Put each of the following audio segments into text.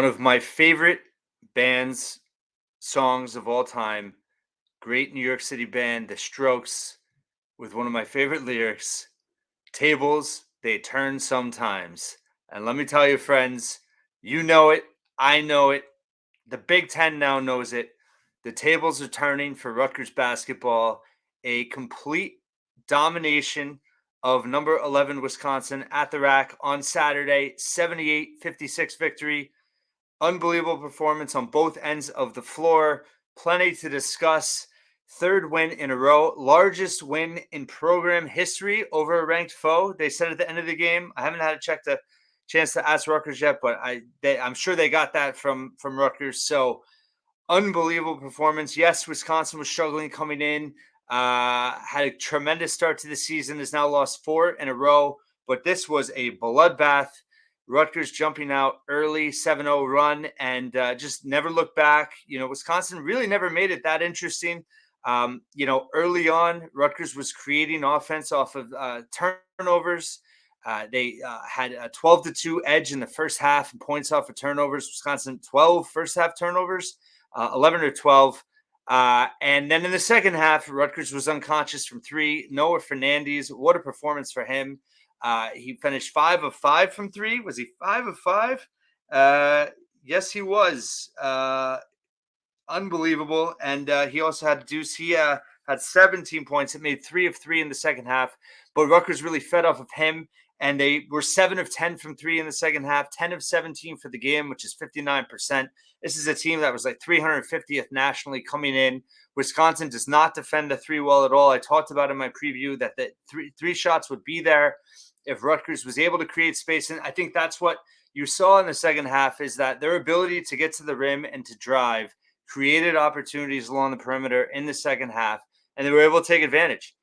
One of my favorite bands, songs of all time, great New York City band, The Strokes, with one of my favorite lyrics, tables, they turn sometimes. And let me tell you, friends, you know it. I know it. The Big Ten now knows it. The tables are turning for Rutgers basketball. A complete domination of number 11 Wisconsin at the rack on Saturday, 78-56 victory. Unbelievable performance on both ends of the floor. Plenty to discuss. Third win in a row, largest win in program history over a ranked foe. They said at the end of the game. I haven't had a chance to ask Rutgers yet, but I'm sure they got that from Rutgers. So unbelievable performance. Yes, Wisconsin was struggling coming in. Had a tremendous start to the season. Has now lost 4 in a row, but this was a bloodbath. Rutgers jumping out early, 7-0 run, and just never looked back. Wisconsin really never made it that interesting. Early on, Rutgers was creating offense off of turnovers. They had a 12-2 edge in the first half and points off of turnovers. Wisconsin 12 first half turnovers, 11 or 12. And then in the second half, Rutgers was unconscious from 3. Noah Fernandez, what a performance for him. He finished 5 of 5 from 3. Was he 5 of 5? Yes, he was. Unbelievable. And he also had deuce. He had 17 points. It made 3 of 3 in the second half. But Rutgers really fed off of him. And they were 7 of 10 from 3 in the second half, 10 of 17 for the game, which is 59%. This is a team that was like 350th nationally coming in. Wisconsin does not defend the 3 well at all. I talked about in my preview that the three shots would be there if Rutgers was able to create space. And I think that's what you saw in the second half, is that their ability to get to the rim and to drive created opportunities along the perimeter in the second half, and they were able to take advantage.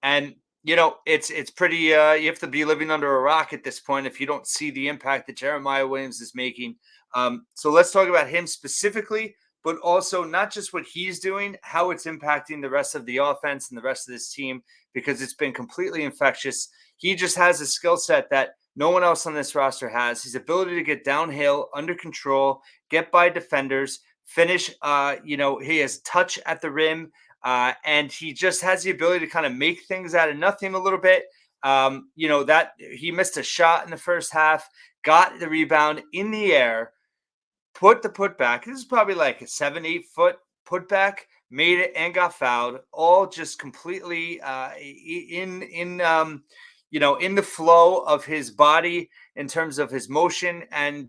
And it's pretty. You have to be living under a rock at this point if you don't see the impact that Jeremiah Williams is making. So let's talk about him specifically, but also not just what he's doing, how it's impacting the rest of the offense and the rest of this team, because it's been completely infectious. He just has a skill set that no one else on this roster has. His ability to get downhill, under control, get by defenders, finish. He has touch at the rim. And he just has the ability to kind of make things out of nothing a little bit. That he missed a shot in the first half, got the rebound in the air, put the putback. This is probably like a 7-8 foot putback, made it and got fouled. All just completely in the flow of his body in terms of his motion, and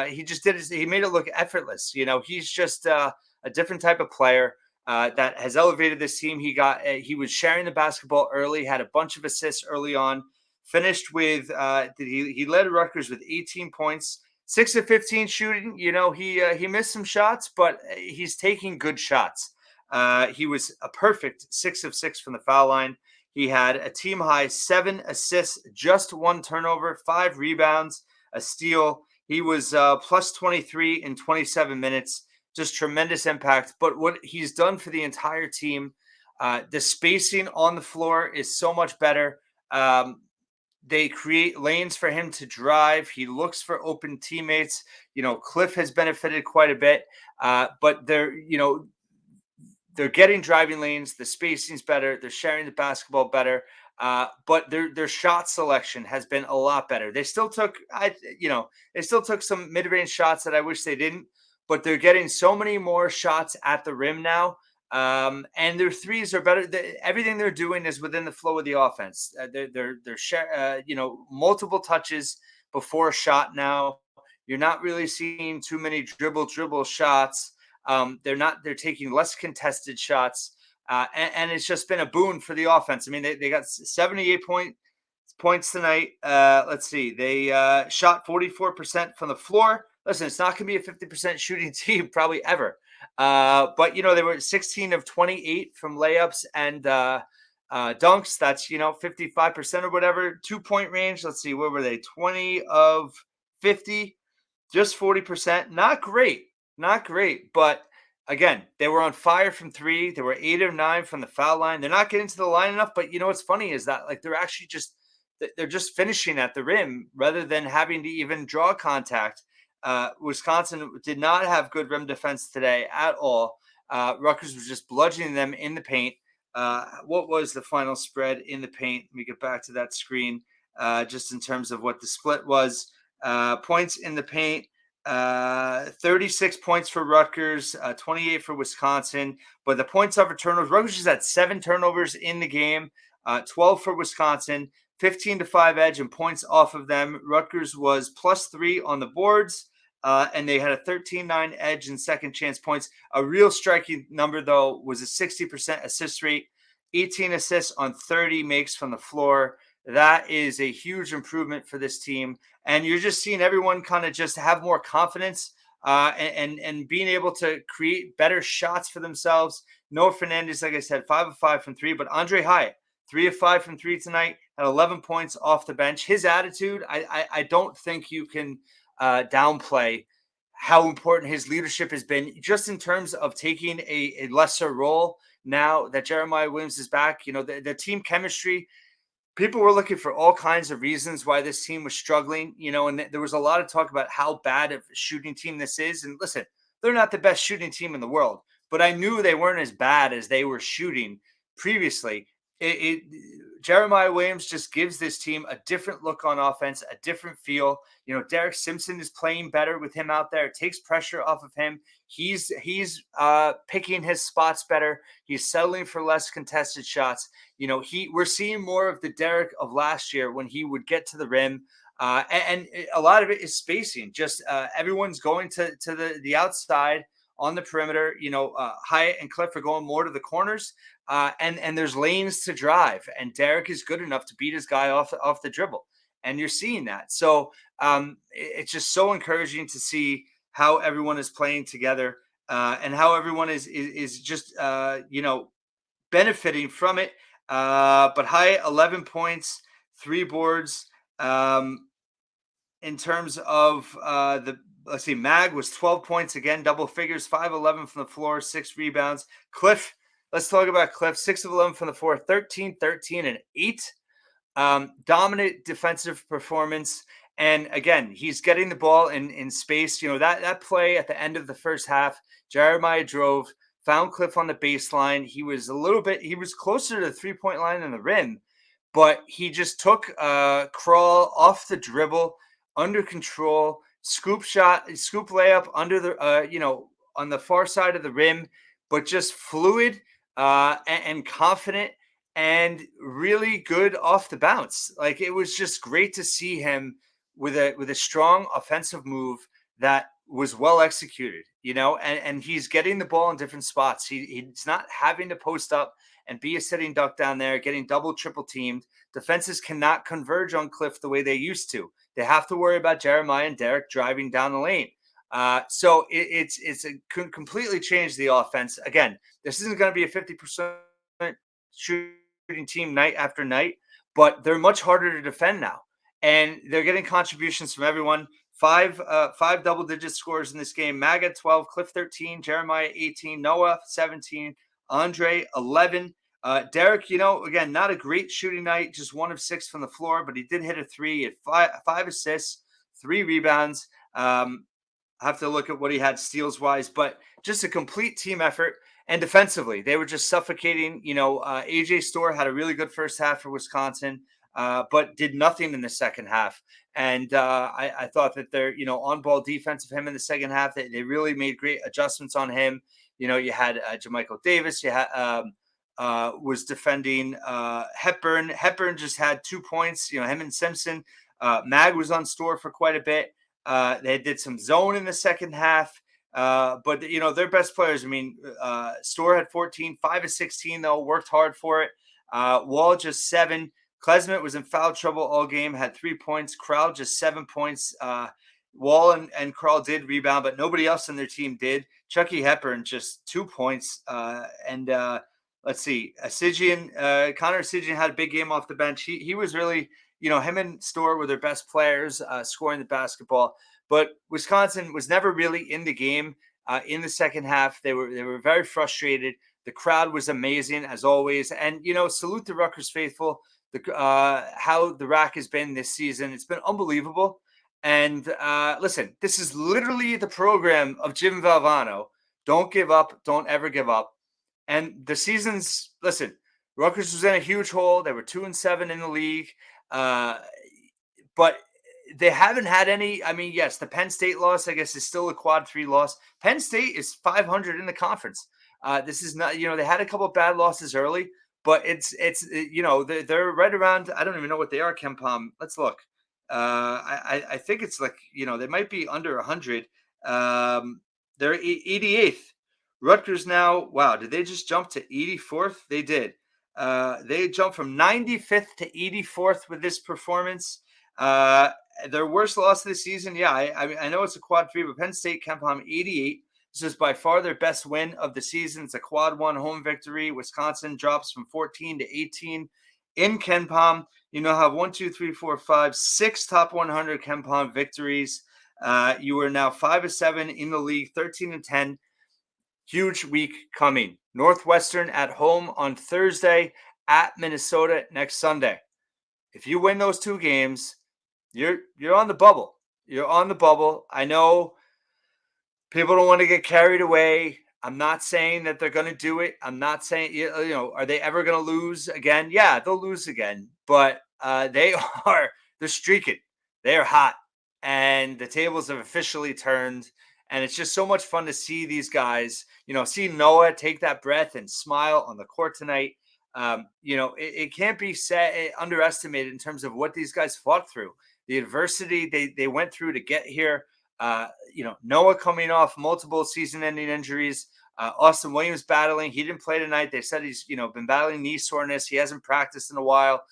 he just he made it look effortless. He's just a different type of player. That has elevated this team. He was sharing the basketball early, had a bunch of assists early on, finished with he led Rutgers with 18 points, 6 of 15 shooting. He missed some shots, but he's taking good shots. He was a perfect 6 of 6 from the foul line. He had a team high 7 assists, just 1 turnover, 5 rebounds, a steal. He was plus 23 in 27 minutes. Just tremendous impact. But what he's done for the entire team, the spacing on the floor is so much better. They create lanes for him to drive. He looks for open teammates. Cliff has benefited quite a bit, but they're getting driving lanes. The spacing's better. They're sharing the basketball better. But their shot selection has been a lot better. They still took some mid-range shots that I wish they didn't, but they're getting so many more shots at the rim now. And their threes are better. Everything they're doing is within the flow of the offense. They're multiple touches before a shot now. You're not really seeing too many dribble shots. They're taking less contested shots. And it's just been a boon for the offense. I mean, they got 78 points tonight. Let's see. They shot 44% from the floor. Listen, it's not going to be a 50% shooting team probably ever. But, they were 16 of 28 from layups and dunks. That's, 55% or whatever. 2-point range. Let's see. Where were they? 20 of 50, just 40%. Not great. But again, they were on fire from 3. They were 8 of 9 from the foul line. They're not getting to the line enough. But, what's funny is that they're actually they're just finishing at the rim rather than having to even draw contact. Wisconsin did not have good rim defense today at all. Rutgers was just bludgeoning them in the paint. What was the final spread in the paint? Let me get back to that screen just in terms of what the split was. Points in the paint, 36 points for Rutgers, 28 for Wisconsin. But the points over turnovers, Rutgers just had 7 turnovers in the game, 12 for Wisconsin, 15-5 edge and points off of them. Rutgers was +3 on the boards. And they had a 13-9 edge in second chance points. A real striking number, though, was a 60% assist rate, 18 assists on 30 makes from the floor. That is a huge improvement for this team. And you're just seeing everyone kind of just have more confidence and being able to create better shots for themselves. Noah Fernandez, like I said, 5 of 5 from 3, but Andre Hyatt, 3 of 5 from 3 tonight, had 11 points off the bench. His attitude, I don't think you can downplay how important his leadership has been, just in terms of taking a lesser role now that Jeremiah Williams is back. The team chemistry, people were looking for all kinds of reasons why this team was struggling, and there was a lot of talk about how bad of a shooting team this is. And listen, they're not the best shooting team in the world, but I knew they weren't as bad as they were shooting previously. Jeremiah Williams just gives this team a different look on offense, a different feel. Derek Simpson is playing better with him out there. It takes pressure off of him. He's picking his spots better. He's settling for less contested shots. We're seeing more of the Derek of last year when he would get to the rim. And a lot of it is spacing. Just everyone's going to the outside on the perimeter. Hyatt and Cliff are going more to the corners. And there's lanes to drive, and Derek is good enough to beat his guy off the dribble, and you're seeing that. So it's just so encouraging to see how everyone is playing together and how everyone is just benefiting from it. But Hyatt, 11 points, 3 boards. In terms of let's see, Mag was 12 points again, double figures, 5-11 from the floor, 6 rebounds. Cliff. Let's talk about Cliff. 6 of 11 from the floor, 13, 13, and 8. Dominant defensive performance. And again, he's getting the ball in space. That play at the end of the first half, Jeremiah drove, found Cliff on the baseline. He was closer to the 3-point line than the rim, but he just took a crawl off the dribble, under control, scoop layup under the, on the far side of the rim, but just fluid and confident and really good off the bounce. Like, it was just great to see him with a strong offensive move that was well executed, and he's getting the ball in different spots. He's not having to post up and be a sitting duck down there, getting double, triple teamed. Defenses cannot converge on Cliff the way they used to. They have to worry about Jeremiah and Derek driving down the lane. So it's completely changed the offense. Again, this isn't going to be a 50% shooting team night after night, but they're much harder to defend now. And they're getting contributions from everyone. Five double-digit scores in this game. Maga 12, Cliff 13, Jeremiah 18, Noah 17, Andre 11. Derek, again, not a great shooting night, just 1 of 6 from the floor, but he did hit a 3. He had 5 assists, 3 rebounds. I have to look at what he had steals-wise, but just a complete team effort. And defensively, they were just suffocating. AJ Storr had a really good first half for Wisconsin, but did nothing in the second half. And I thought that their, on-ball defense of him in the second half, they really made great adjustments on him. You had Jamichael Davis. You had was defending Hepburn. Hepburn just had 2 points. Him and Simpson. Mag was on Storr for quite a bit. They did some zone in the second half. But their best players, Storr had 14, 5 of 16, though, worked hard for it. Wall just 7. Klesmet was in foul trouble all game, had 3 points. Crowell just 7 points. Wall and Crowell did rebound, but nobody else on their team did. Chucky Hepburn just 2 points. Let's see, Connor Esigian had a big game off the bench. He was really, him and Storr were their best players scoring the basketball. But Wisconsin was never really in the game in the second half. They were very frustrated. The crowd was amazing, as always. And, salute the Rutgers faithful. How the RAC has been this season. It's been unbelievable. And listen, this is literally the program of Jim Valvano. Don't give up. Don't ever give up. And the season's, listen, Rutgers was in a huge hole. They were 2-7 in the league. Uh, but they haven't had any. I mean, yes, the Penn State loss, I guess, is still a quad 3 loss. Penn State is 500 in the conference. This is not, they had a couple of bad losses early, but they're right around. I don't even know what they are, Kempom. Let's look. I think it's like, they might be under 100. They're 88th. Rutgers now, wow, did they just jump to 84th? They did. They jumped from 95th to 84th with this performance. Their worst loss of the season, yeah, I know it's a quad 3, but Penn State, Kempom, 88. This is by far their best win of the season. It's a quad 1 home victory. Wisconsin drops from 14 to 18 in Kempom. You now have 1, 2, 3, 4, 5, 6 top 100 Kempom victories. You are now 5-7 in the league, 13-10. Huge week coming. Northwestern at home on Thursday, at Minnesota next Sunday. If you win those 2 games, you're on the bubble. You're on the bubble. I know people don't want to get carried away. I'm not saying that they're going to do it. I'm not saying, are they ever going to lose again? Yeah, they'll lose again. But they're streaking. They're hot. And the tables have officially turned. And it's just so much fun to see these guys, see Noah take that breath and smile on the court tonight. It can't be underestimated in terms of what these guys fought through. The adversity they went through to get here. Noah coming off multiple season-ending injuries. Austin Williams battling. He didn't play tonight. They said he's, been battling knee soreness. He hasn't practiced in a while.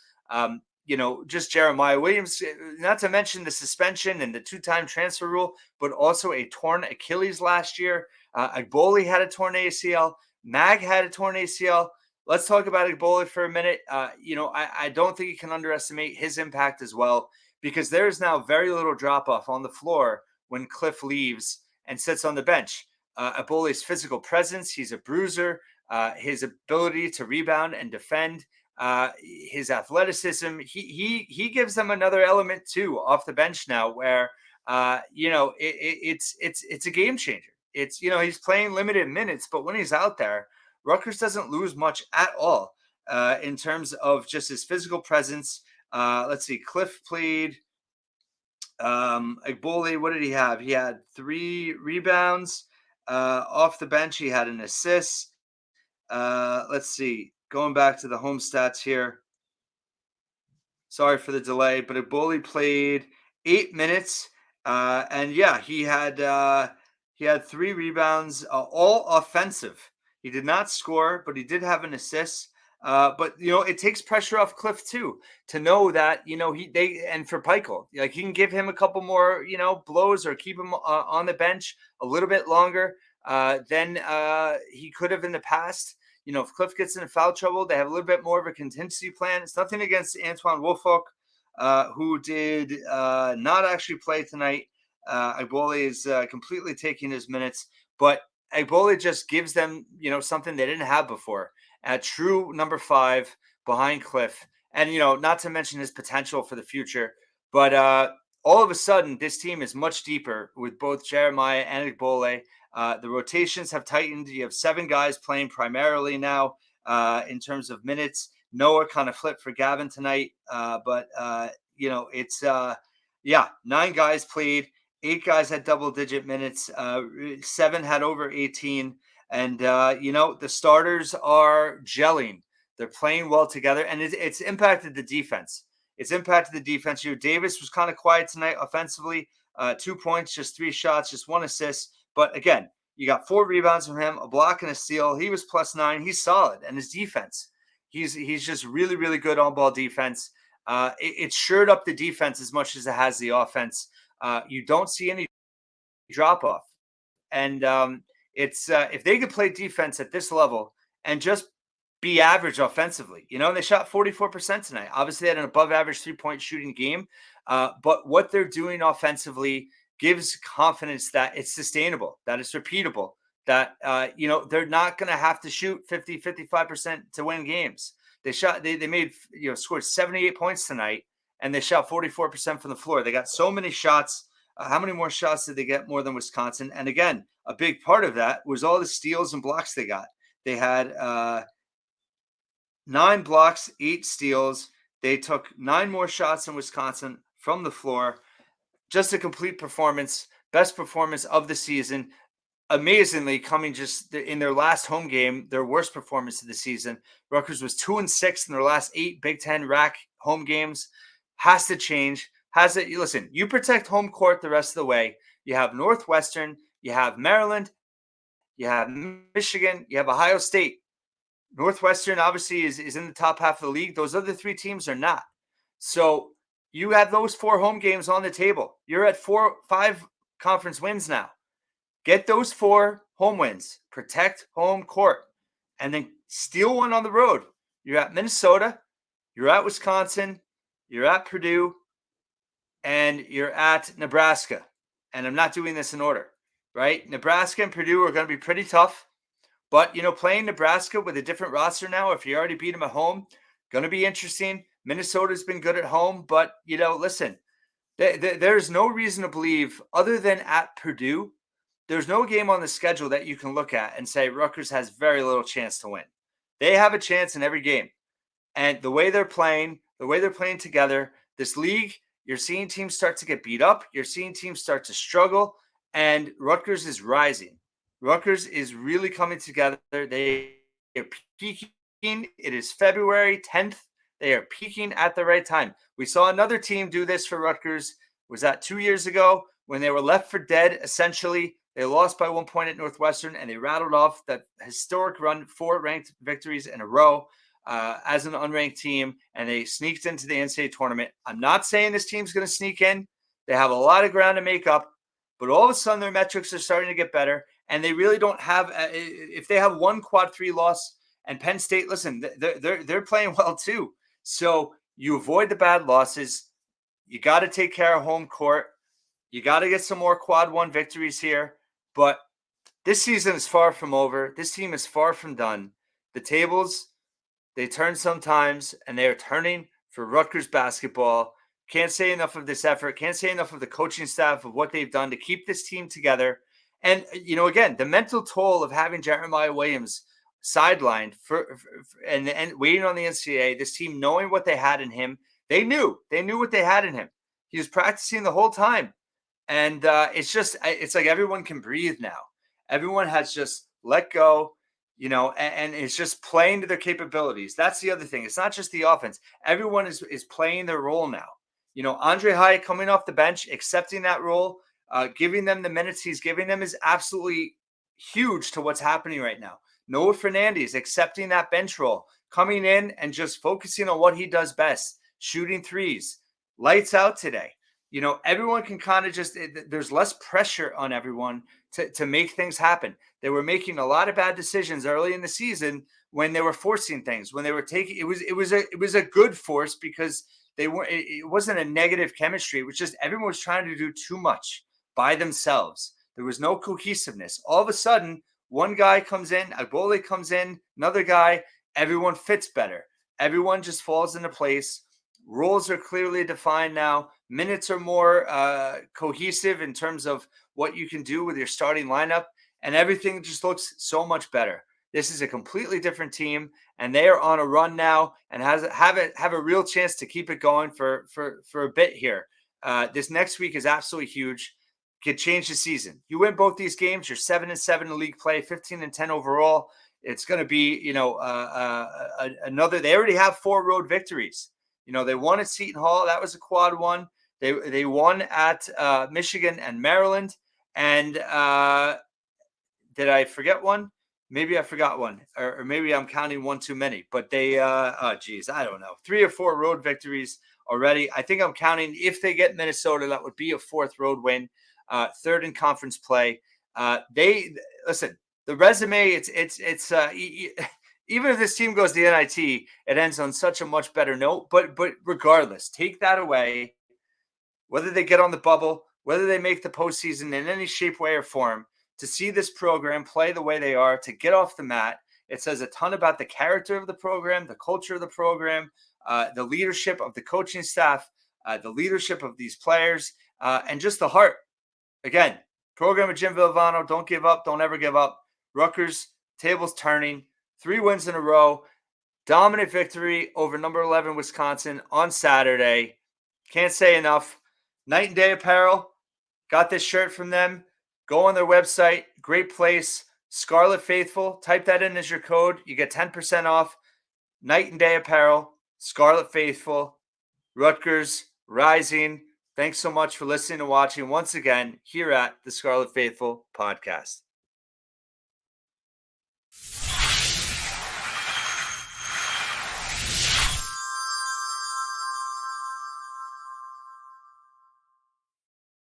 Just Jeremiah Williams, not to mention the suspension and the 2-time transfer rule, but also a torn Achilles last year. Agboli had a torn ACL. Mag had a torn ACL. Let's talk about Agboli for a minute. I don't think you can underestimate his impact as well, because there is now very little drop-off on the floor when Cliff leaves and sits on the bench. Agboli's physical presence, he's a bruiser. His ability to rebound and defend, his athleticism, he gives them another element too off the bench now, where it's a game changer. It's he's playing limited minutes, but when he's out there, Rutgers doesn't lose much at all in terms of just his physical presence. Let's see, Cliff played. Agboli, what did he have? He had 3 rebounds off the bench. He had an assist. Let's see. Going back to the home stats here. Sorry for the delay, but Agboli played 8 minutes, and yeah, he had 3 rebounds, all offensive. He did not score, but he did have an assist. But it takes pressure off Cliff too, to know that and for Peichel, like, he can give him a couple more blows, or keep him on the bench a little bit longer than he could have in the past. If Cliff gets into foul trouble, they have a little bit more of a contingency plan. It's nothing against Antoine Wolfolk, who did not actually play tonight. Agboli is completely taking his minutes, but Agboli just gives them something they didn't have before. A true number 5 behind Cliff, and not to mention his potential for the future. But all of a sudden, this team is much deeper with both Jeremiah and Agboli. The rotations have tightened. You have 7 guys playing primarily now in terms of minutes. Noah kind of flipped for Gavin tonight, but it's 9 guys played. 8 guys had double-digit minutes. 7 had over 18. And, the starters are gelling. They're playing well together, and it's impacted the defense. It's impacted the defense. Davis was kind of quiet tonight offensively. 2 points, just 3 shots, just 1 assist. But again, you got 4 rebounds from him, a block and a steal. He was +9. He's solid. And his defense, he's just really, really good on-ball defense. It shored up the defense as much as it has the offense. You don't see any drop-off. And it's if they could play defense at this level and just be average offensively, they shot 44% tonight. Obviously, they had an above-average 3-point shooting game. But what they're doing offensively gives confidence that it's sustainable, that it's repeatable, that, they're not going to have to shoot 50, 55% to win games. They scored 78 points tonight, and they shot 44% from the floor. They got so many shots. How many more shots did they get more than Wisconsin? And again, a big part of that was all the steals and blocks they got. They had 9 blocks, 8 steals. They took 9 more shots than Wisconsin from the floor. Just a complete performance, best performance of the season. Amazingly, coming just in their last home game, their worst performance of the season. Rutgers was 2-6 in their last 8 Big Ten RAC home games. Has to change. Listen, you protect home court the rest of the way. You have Northwestern, you have Maryland, you have Michigan, you have Ohio State. Northwestern obviously is in the top half of the league. Those other 3 teams are not. So you have those 4 home games on the table. You're at 5 conference wins now. Get those 4 home wins. Protect home court. And then steal one on the road. You're at Minnesota. You're at Wisconsin. You're at Purdue. And you're at Nebraska. And I'm not doing this in order, right? Nebraska and Purdue are going to be pretty tough. But, playing Nebraska with a different roster now, if you already beat them at home, going to be interesting. Minnesota's been good at home. But, listen, there's no reason to believe, other than at Purdue, there's no game on the schedule that you can look at and say Rutgers has very little chance to win. They have a chance in every game. And the way they're playing together, this league, you're seeing teams start to get beat up. You're seeing teams start to struggle. And Rutgers is rising. Rutgers is really coming together. They are peaking. It is February 10th. They are peaking at the right time. We saw another team do this for Rutgers. Was that 2 years ago when they were left for dead, essentially? They lost by 1 point at Northwestern, and they rattled off that historic run, 4 ranked victories in a row as an unranked team, and they sneaked into the NCAA tournament. I'm not saying this team's going to sneak in. They have a lot of ground to make up, but all of a sudden their metrics are starting to get better, and they really don't have if they have 1 quad 3 loss, and Penn State, listen, they're playing well too. So you avoid the bad losses. You got to take care of home court. You got to get some more quad 1 victories here. But this season is far from over. This team is far from done. The tables, they turn sometimes, and they are turning for Rutgers basketball. Can't say enough of this effort. Can't say enough of the coaching staff, of what they've done to keep this team together. And, again, the mental toll of having Jeremiah Williams sidelined and waiting on the NCAA, this team knowing what they had in him. They knew what they had in him. He was practicing the whole time. And it's like everyone can breathe now. Everyone has just let go, and it's just playing to their capabilities. That's the other thing. It's not just the offense. Everyone is playing their role now. Andre Hyatt coming off the bench, accepting that role, giving them the minutes he's giving them is absolutely huge to what's happening right now. Noah Fernandez accepting that bench role, coming in and just focusing on what he does best, shooting threes, lights out today. Everyone can kind of there's less pressure on everyone to make things happen. They were making a lot of bad decisions early in the season when they were forcing things, when they were taking, it was a good force because it wasn't a negative chemistry. It was just, everyone was trying to do too much by themselves. There was no cohesiveness. All of a sudden, one guy comes in, Agbole comes in, another guy, everyone fits better. Everyone just falls into place. Roles are clearly defined now. Minutes are more cohesive in terms of what you can do with your starting lineup, and everything just looks so much better. This is a completely different team, and they are on a run now and have a real chance to keep it going for a bit here. This next week is absolutely huge. Could change the season. You win both these games, you're 7-7 in league play, 15-10 overall. It's going to be, another. They already have 4 road victories. They won at Seton Hall. That was a quad 1. They won at Michigan and Maryland. And did I forget one? Maybe I forgot one, or maybe I'm counting one too many. But they, I don't know, 3 or 4 road victories already. I think I'm counting, if they get Minnesota, that would be a 4th road win, 3rd in conference play. Listen, the resume. It's even if this team goes to the NIT, it ends on such a much better note. But regardless, take that away. Whether they get on the bubble, whether they make the postseason in any shape, way, or form, to see this program play the way they are, to get off the mat, it says a ton about the character of the program, the culture of the program, the leadership of the coaching staff. the leadership of these players, and just the heart. Again, program of Jim Villavano, don't give up, don't ever give up. Rutgers, tables turning, 3 wins in a row, dominant victory over number 11 Wisconsin on Saturday. Can't say enough. Night and Day Apparel, got this shirt from them. Go on their website, great place. Scarlet Faithful, type that in as your code. You get 10% off. Night and Day Apparel, Scarlet Faithful, Rutgers, Rising. Thanks so much for listening and watching once again here at the Scarlet Faithful podcast.